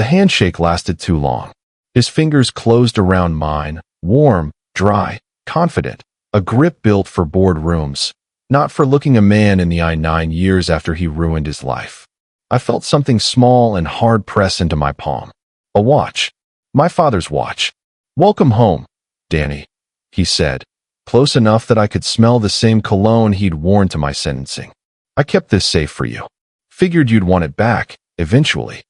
The handshake lasted too long. His fingers closed around mine, warm, dry, confident, a grip built for boardrooms, not for looking a man in the eye 9 years after he ruined his life. I felt something small and hard press into my palm. A watch. My father's watch. "Welcome home, Danny," he said, close enough that I could smell the same cologne he'd worn to my sentencing. "I kept this safe for you. Figured you'd want it back, eventually."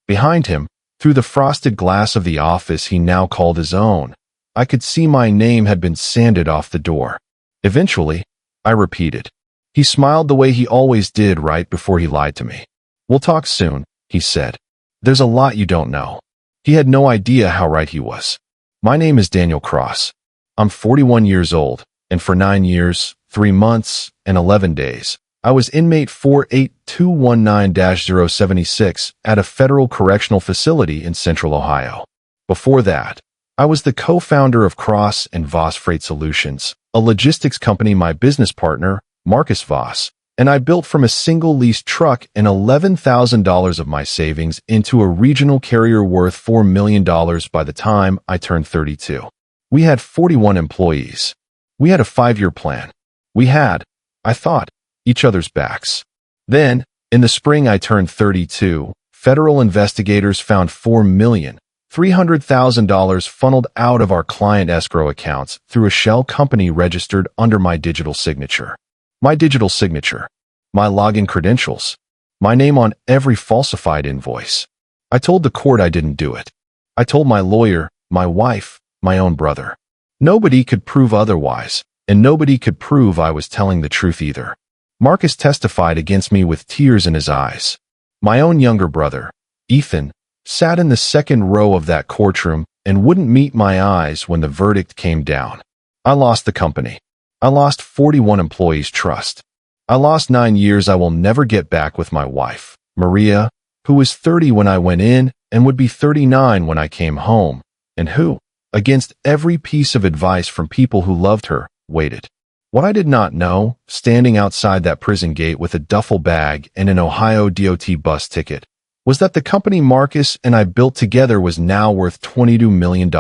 Behind him, through the frosted glass of the office he now called his own, I could see my name had been sanded off the door. "Eventually," I repeated. He smiled the way he always did right before he lied to me. "We'll talk soon," he said. "There's a lot you don't know." He had no idea how right he was. My name is Daniel Cross. I'm 41 years old, and for 9 years, 3 months, and 11 days, I was inmate 48219-076 at a federal correctional facility in Central Ohio. Before that, I was the co-founder of Cross and Voss Freight Solutions, a logistics company my business partner, Marcus Voss, and I built from a single leased truck and $11,000 of my savings into a regional carrier worth $4 million by the time I turned 32. We had 41 employees. We had a 5-year plan. We had, I thought, each other's backs. Then, in the spring I turned 32, federal investigators found $4,300,000 funneled out of our client escrow accounts through a shell company registered under my digital signature. My digital signature, my login credentials, my name on every falsified invoice. I told the court I didn't do it. I told my lawyer, my wife, my own brother. Nobody could prove otherwise, and nobody could prove I was telling the truth either. Marcus testified against me with tears in his eyes. My own younger brother, Ethan, sat in the second row of that courtroom and wouldn't meet my eyes when the verdict came down. I lost the company. I lost 41 employees' trust. I lost 9 years I will never get back with my wife, Maria, who was 30 when I went in and would be 39 when I came home, and who, against every piece of advice from people who loved her, waited. What I did not know, standing outside that prison gate with a duffel bag and an Ohio DOT bus ticket, was that the company Marcus and I built together was now worth $22 million.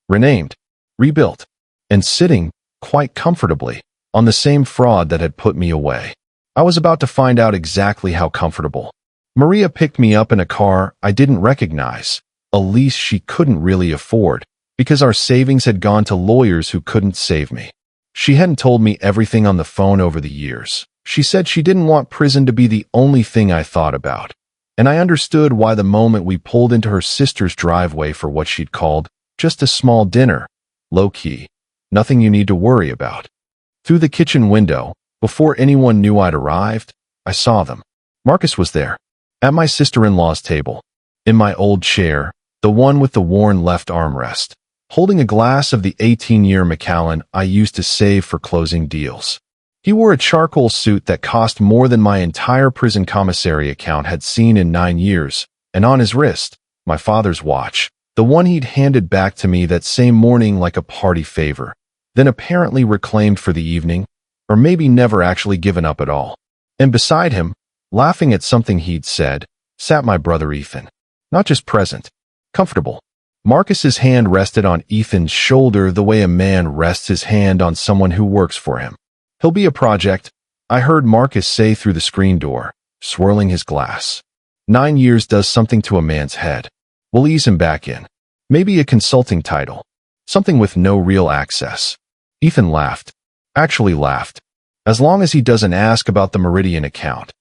Renamed, rebuilt, and sitting, quite comfortably, on the same fraud that had put me away. I was about to find out exactly how comfortable. Maria picked me up in a car I didn't recognize, a lease she couldn't really afford, because our savings had gone to lawyers who couldn't save me. She hadn't told me everything on the phone over the years. She said she didn't want prison to be the only thing I thought about. And I understood why the moment we pulled into her sister's driveway for what she'd called just a small dinner, low-key, nothing you need to worry about. Through the kitchen window, before anyone knew I'd arrived, I saw them. Marcus was there, at my sister-in-law's table, in my old chair, the one with the worn left armrest, holding a glass of the 18-year Macallan I used to save for closing deals. He wore a charcoal suit that cost more than my entire prison commissary account had seen in 9 years, and on his wrist, my father's watch, the one he'd handed back to me that same morning like a party favor, then apparently reclaimed for the evening, or maybe never actually given up at all. And beside him, laughing at something he'd said, sat my brother Ethan. Not just present, comfortable. Marcus's hand rested on Ethan's shoulder the way a man rests his hand on someone who works for him. "He'll be a project," I heard Marcus say through the screen door, swirling his glass. 9 years does something to a man's head. We'll ease him back in. Maybe a consulting title. Something with no real access. Ethan laughed. Actually laughed. As long as he doesn't ask about the Meridian account.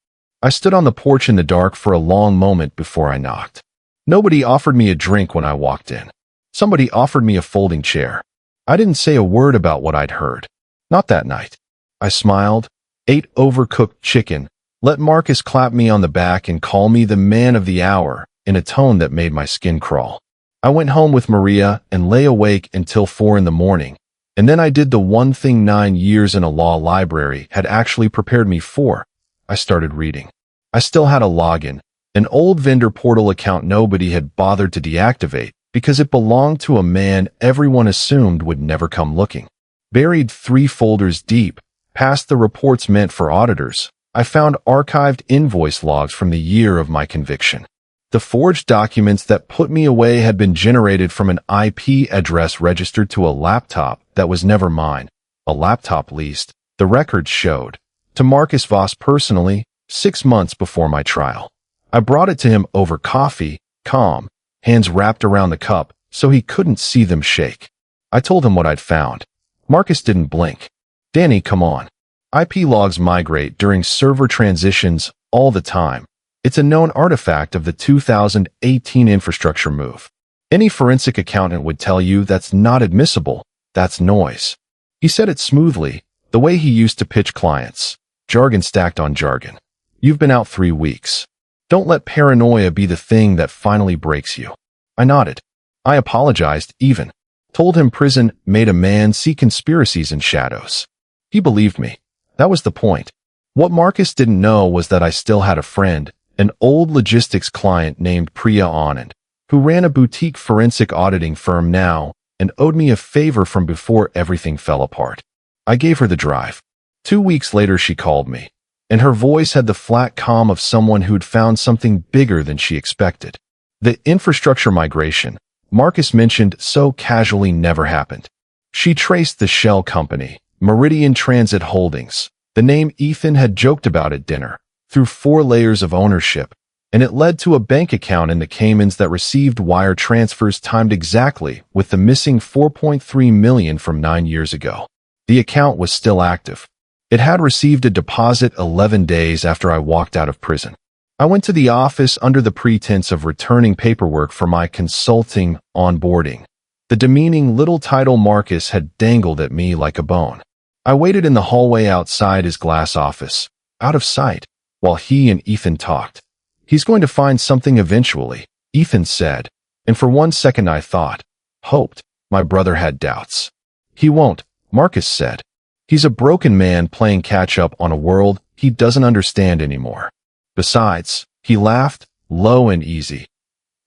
I stood on the porch in the dark for a long moment before I knocked. Nobody offered me a drink when I walked in. Somebody offered me a folding chair. I didn't say a word about what I'd heard. Not that night. I smiled, ate overcooked chicken, let Marcus clap me on the back and call me the man of the hour in a tone that made my skin crawl. I went home with Maria and lay awake until 4 in the morning, and then I did the one thing 9 years in a law library had actually prepared me for. I started reading. I still had a login, an old vendor portal account nobody had bothered to deactivate because it belonged to a man everyone assumed would never come looking. Buried 3 folders deep, past the reports meant for auditors, I found archived invoice logs from the year of my conviction. The forged documents that put me away had been generated from an IP address registered to a laptop that was never mine, a laptop leased, the records showed, to Marcus Voss personally, 6 months before my trial. I brought it to him over coffee, calm, hands wrapped around the cup, so he couldn't see them shake. I told him what I'd found. Marcus didn't blink. Danny, come on. IP logs migrate during server transitions all the time. It's a known artifact of the 2018 infrastructure move. Any forensic accountant would tell you that's not admissible. That's noise. He said it smoothly, the way he used to pitch clients. Jargon stacked on jargon. You've been out 3 weeks. Don't let paranoia be the thing that finally breaks you. I nodded. I apologized, even. Told him prison made a man see conspiracies in shadows. He believed me. That was the point. What Marcus didn't know was that I still had a friend, an old logistics client named Priya Anand, who ran a boutique forensic auditing firm now and owed me a favor from before everything fell apart. I gave her the drive. 2 weeks later she called me, and her voice had the flat calm of someone who'd found something bigger than she expected. The infrastructure migration Marcus mentioned so casually never happened. She traced the shell company, Meridian Transit Holdings, the name Ethan had joked about at dinner, through 4 layers of ownership, and it led to a bank account in the Caymans that received wire transfers timed exactly with the missing $4.3 million from 9 years ago. The account was still active. It had received a deposit 11 days after I walked out of prison. I went to the office under the pretense of returning paperwork for my consulting onboarding. The demeaning little title Marcus had dangled at me like a bone. I waited in the hallway outside his glass office, out of sight, while he and Ethan talked. He's going to find something eventually, Ethan said, and for 1 second I thought, hoped, my brother had doubts. He won't, Marcus said. He's a broken man playing catch-up on a world he doesn't understand anymore. Besides, he laughed, low and easy.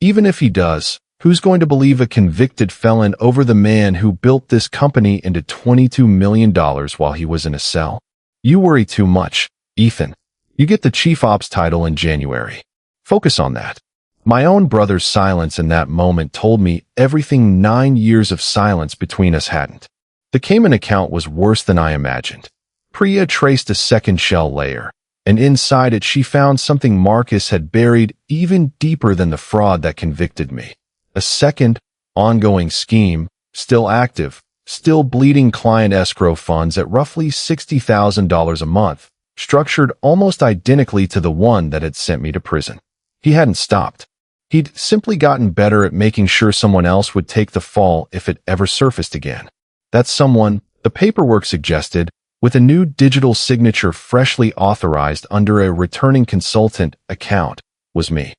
Even if he does, who's going to believe a convicted felon over the man who built this company into $22 million while he was in a cell? You worry too much, Ethan. You get the chief ops title in January. Focus on that. My own brother's silence in that moment told me everything 9 years of silence between us hadn't. The Cayman account was worse than I imagined. Priya traced a second shell layer, and inside it she found something Marcus had buried even deeper than the fraud that convicted me. A second, ongoing scheme, still active, still bleeding client escrow funds at roughly $60,000 a month, structured almost identically to the one that had sent me to prison. He hadn't stopped. He'd simply gotten better at making sure someone else would take the fall if it ever surfaced again. That someone, the paperwork suggested, with a new digital signature freshly authorized under a returning consultant account, was me.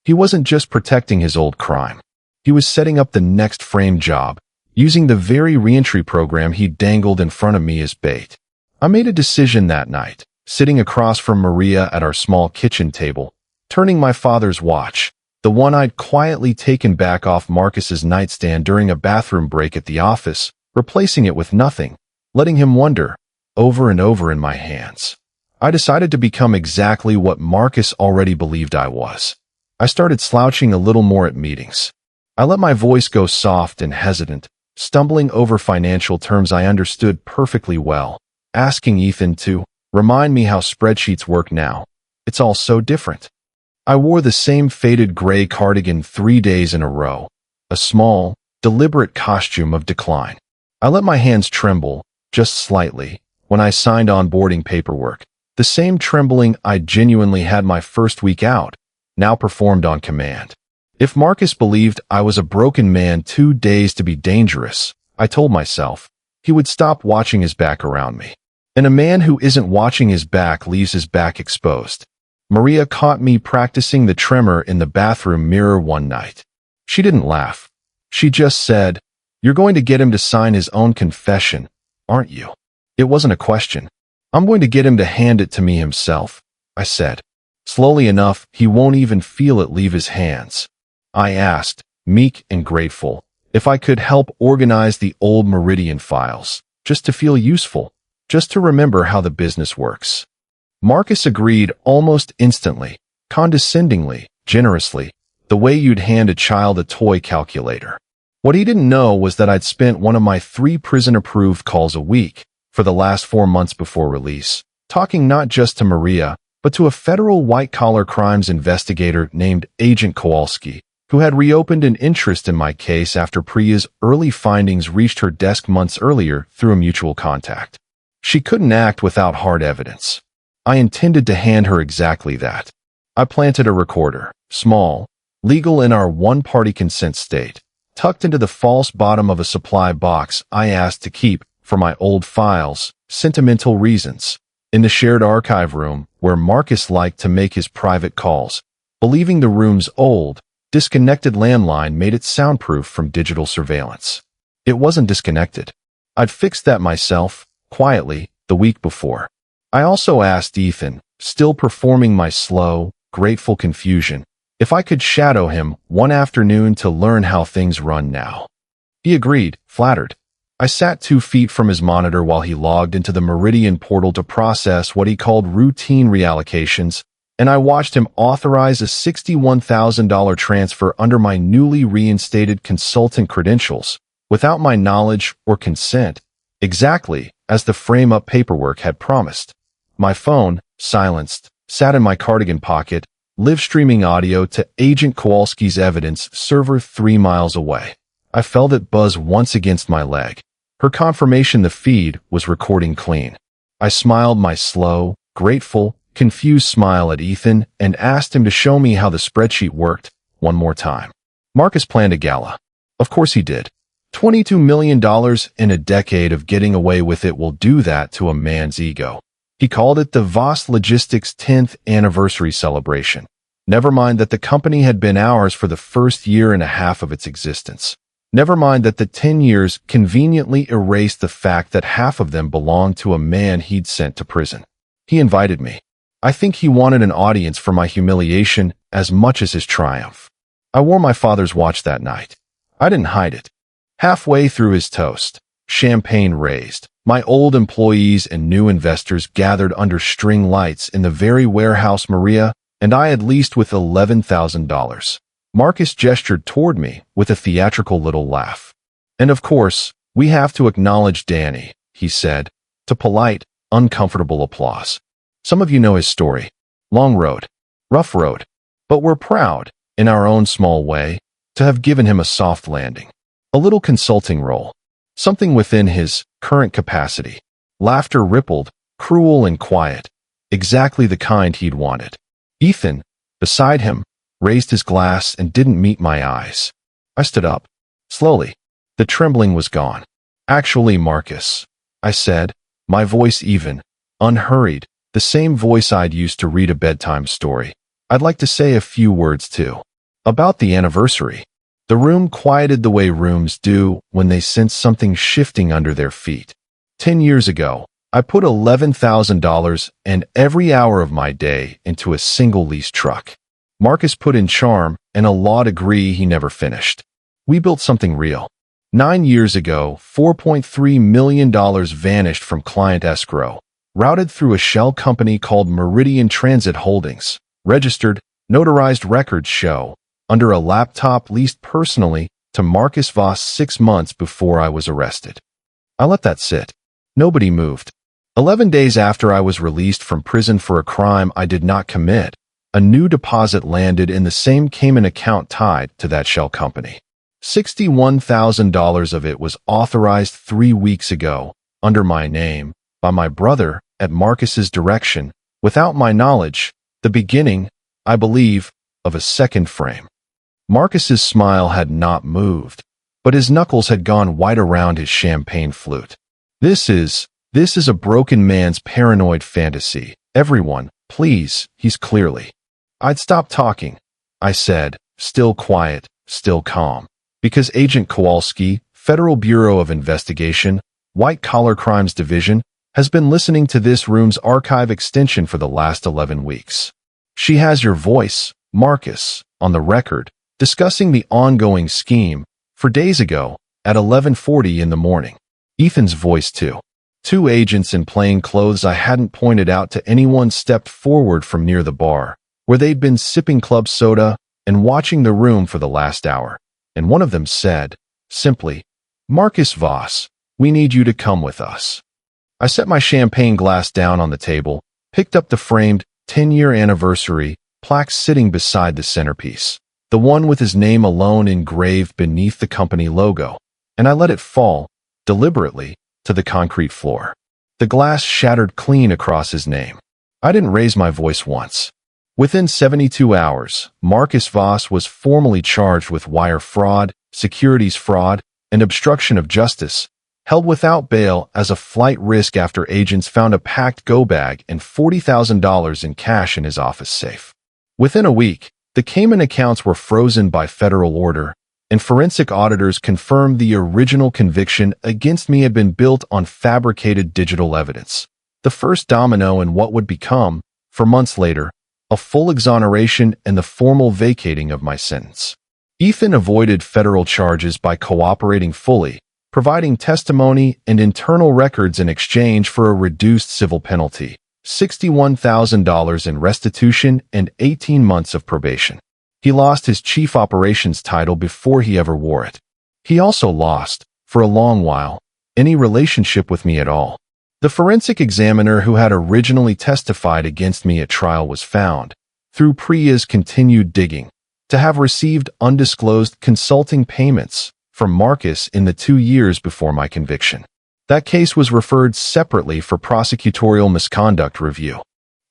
He wasn't just protecting his old crime. He was setting up the next frame job, using the very reentry program he dangled in front of me as bait. I made a decision that night, sitting across from Maria at our small kitchen table, turning my father's watch, the one I'd quietly taken back off Marcus's nightstand during a bathroom break at the office, replacing it with nothing, letting him wonder, over and over in my hands. I decided to become exactly what Marcus already believed I was. I started slouching a little more at meetings. I let my voice go soft and hesitant, stumbling over financial terms I understood perfectly well, asking Ethan to remind me how spreadsheets work now. It's all so different. I wore the same faded gray cardigan 3 days in a row, a small, deliberate costume of decline. I let my hands tremble, just slightly, when I signed onboarding paperwork, the same trembling I genuinely had my first week out, now performed on command. If Marcus believed I was a broken man too dazed to be dangerous, I told myself, he would stop watching his back around me. And a man who isn't watching his back leaves his back exposed. Maria caught me practicing the tremor in the bathroom mirror one night. She didn't laugh. She just said, "You're going to get him to sign his own confession, aren't you?" It wasn't a question. "I'm going to get him to hand it to me himself," I said. "Slowly enough, he won't even feel it leave his hands." I asked, meek and grateful, if I could help organize the old Meridian files, just to feel useful, just to remember how the business works. Marcus agreed almost instantly, condescendingly, generously, The way you'd hand a child a toy calculator. What he didn't know was that I'd spent one of my 3 prison-approved calls a week for the last 4 months before release, talking not just to Maria, but to a federal white-collar crimes investigator named Agent Kowalski, who had reopened an interest in my case after Priya's early findings reached her desk months earlier through a mutual contact. She couldn't act without hard evidence. I intended to hand her exactly that. I planted a recorder, small, legal in our one-party consent state, tucked into the false bottom of a supply box I asked to keep, for my old files, sentimental reasons, in the shared archive room where Marcus liked to make his private calls, believing the room's old, disconnected landline made it soundproof from digital surveillance. It wasn't disconnected. I'd fixed that myself, quietly, the week before. I also asked Ethan, still performing my slow, grateful confusion, if I could shadow him one afternoon to learn how things run now. He agreed, flattered. I sat 2 feet from his monitor while he logged into the Meridian portal to process what he called routine reallocations, and I watched him authorize a $61,000 transfer under my newly reinstated consultant credentials, without my knowledge or consent, exactly as the frame-up paperwork had promised. My phone, silenced, sat in my cardigan pocket, live-streaming audio to Agent Kowalski's evidence server 3 miles away. I felt it buzz once against my leg. Her confirmation the feed was recording clean. I smiled my slow, grateful, confused smile at Ethan and asked him to show me how the spreadsheet worked one more time. Marcus planned a gala. Of course he did. $22 million in a decade of getting away with it will do that to a man's ego. He called it the Voss Logistics 10th anniversary celebration. Never mind that the company had been ours for the first year and a half of its existence. Never mind that the 10 years conveniently erased the fact that half of them belonged to a man he'd sent to prison. He invited me. I think he wanted an audience for my humiliation as much as his triumph. I wore my father's watch that night. I didn't hide it. Halfway through his toast, champagne raised, my old employees and new investors gathered under string lights in the very warehouse Maria and I had leased with $11,000. Marcus gestured toward me with a theatrical little laugh. And of course, we have to acknowledge Danny, he said, to polite, uncomfortable applause. Some of you know his story. Long road. Rough road. But we're proud, in our own small way, to have given him a soft landing. A little consulting role. Something within his current capacity. Laughter rippled, cruel and quiet. Exactly the kind he'd wanted. Ethan, beside him, raised his glass and didn't meet my eyes. I stood up. Slowly. The trembling was gone. Actually, Marcus, I said, my voice even, unhurried, the same voice I'd used to read a bedtime story. I'd like to say a few words too. About the anniversary. The room quieted the way rooms do when they sense something shifting under their feet. 10 years ago, I put $11,000 and every hour of my day into a single lease truck. Marcus put in charm and a law degree he never finished. We built something real. 9 years ago, $4.3 million vanished from client escrow, routed through a shell company called Meridian Transit Holdings, registered, notarized records show, under a laptop leased personally to Marcus Voss 6 months before I was arrested. I let that sit. Nobody moved. 11 days after I was released from prison for a crime I did not commit, a new deposit landed in the same Cayman account tied to that shell company. $61,000 of it was authorized 3 weeks ago, under my name, by my brother, at Marcus's direction, without my knowledge, the beginning, I believe, of a second frame. Marcus's smile had not moved, but his knuckles had gone white around his champagne flute. This is a broken man's paranoid fantasy. Everyone, please, he's clearly. I'd stopped talking, I said, still quiet, still calm, because Agent Kowalski, Federal Bureau of Investigation, White Collar Crimes Division, has been listening to this room's archive extension for the last 11 weeks. She has your voice, Marcus, on the record, discussing the ongoing scheme, for days ago, at 11:40 in the morning. Ethan's voice too. 2 agents in plain clothes I hadn't pointed out to anyone stepped forward from near the bar, where they'd been sipping club soda, and watching the room for the last hour, and one of them said, simply, "Marcus Voss, we need you to come with us." I set my champagne glass down on the table, picked up the framed 10-year anniversary plaque sitting beside the centerpiece, the one with his name alone engraved beneath the company logo, and I let it fall, deliberately, to the concrete floor. The glass shattered clean across his name. I didn't raise my voice once. Within 72 hours, Marcus Voss was formally charged with wire fraud, securities fraud, and obstruction of justice, held without bail as a flight risk after agents found a packed go-bag and $40,000 in cash in his office safe. Within a week, the Cayman accounts were frozen by federal order, and forensic auditors confirmed the original conviction against me had been built on fabricated digital evidence. The first domino in what would become, for months later, a full exoneration and the formal vacating of my sentence. Ethan avoided federal charges by cooperating fully, providing testimony and internal records in exchange for a reduced civil penalty, $61,000 in restitution and 18 months of probation. He lost his chief operations title before he ever wore it. He also lost, for a long while, any relationship with me at all. The forensic examiner who had originally testified against me at trial was found, through Priya's continued digging, to have received undisclosed consulting payments from Marcus in the 2 years before my conviction. That case was referred separately for prosecutorial misconduct review.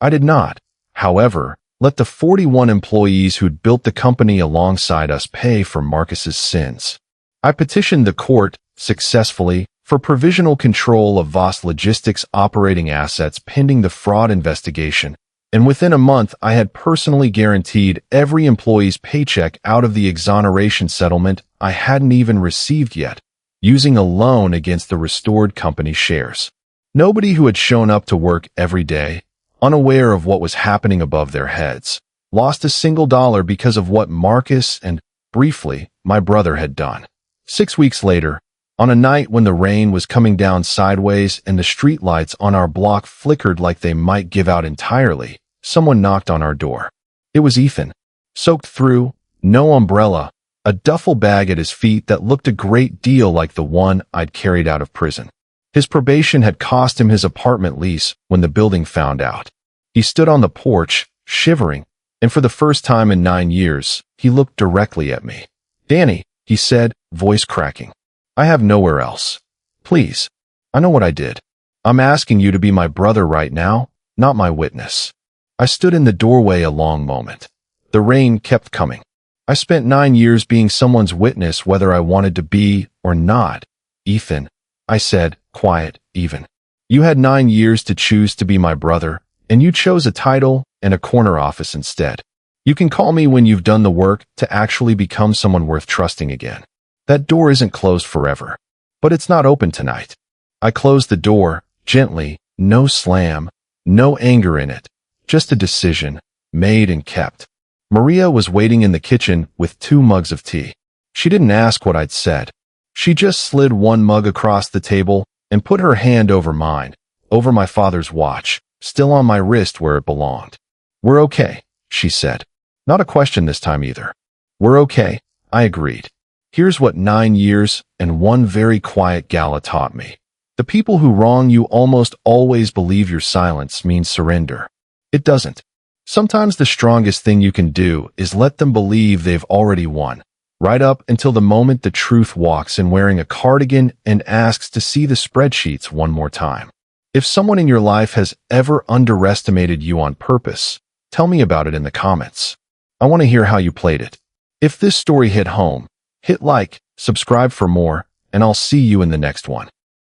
I did not, however, let the 41 employees who'd built the company alongside us pay for Marcus's sins. I petitioned the court, successfully, for provisional control of Voss Logistics' operating assets pending the fraud investigation, and within a month I had personally guaranteed every employee's paycheck out of the exoneration settlement I hadn't even received yet, using a loan against the restored company shares. Nobody who had shown up to work every day, unaware of what was happening above their heads, lost a single dollar because of what Marcus and, briefly, my brother had done. 6 weeks later, on a night when the rain was coming down sideways and the streetlights on our block flickered like they might give out entirely, someone knocked on our door. It was Ethan. Soaked through, no umbrella, a duffel bag at his feet that looked a great deal like the one I'd carried out of prison. His probation had cost him his apartment lease when the building found out. He stood on the porch, shivering, and for the first time in 9 years, he looked directly at me. "Danny," he said, voice cracking. "I have nowhere else. Please. I know what I did. I'm asking you to be my brother right now, not my witness." I stood in the doorway a long moment. The rain kept coming. I spent 9 years being someone's witness whether I wanted to be or not. "Ethan," I said, quiet, even. "You had 9 years to choose to be my brother, and you chose a title and a corner office instead. You can call me when you've done the work to actually become someone worth trusting again. That door isn't closed forever, but it's not open tonight." I closed the door, gently, no slam, no anger in it, just a decision, made and kept. Maria was waiting in the kitchen with 2 mugs of tea. She didn't ask what I'd said. She just slid one mug across the table and put her hand over mine, over my father's watch, still on my wrist where it belonged. "We're okay," she said. Not a question this time either. "We're okay," I agreed. Here's what 9 years and one very quiet gala taught me. The people who wrong you almost always believe your silence means surrender. It doesn't. Sometimes the strongest thing you can do is let them believe they've already won, right up until the moment the truth walks in wearing a cardigan and asks to see the spreadsheets one more time. If someone in your life has ever underestimated you on purpose, tell me about it in the comments. I want to hear how you played it. If this story hit home, hit like, subscribe for more, and I'll see you in the next one.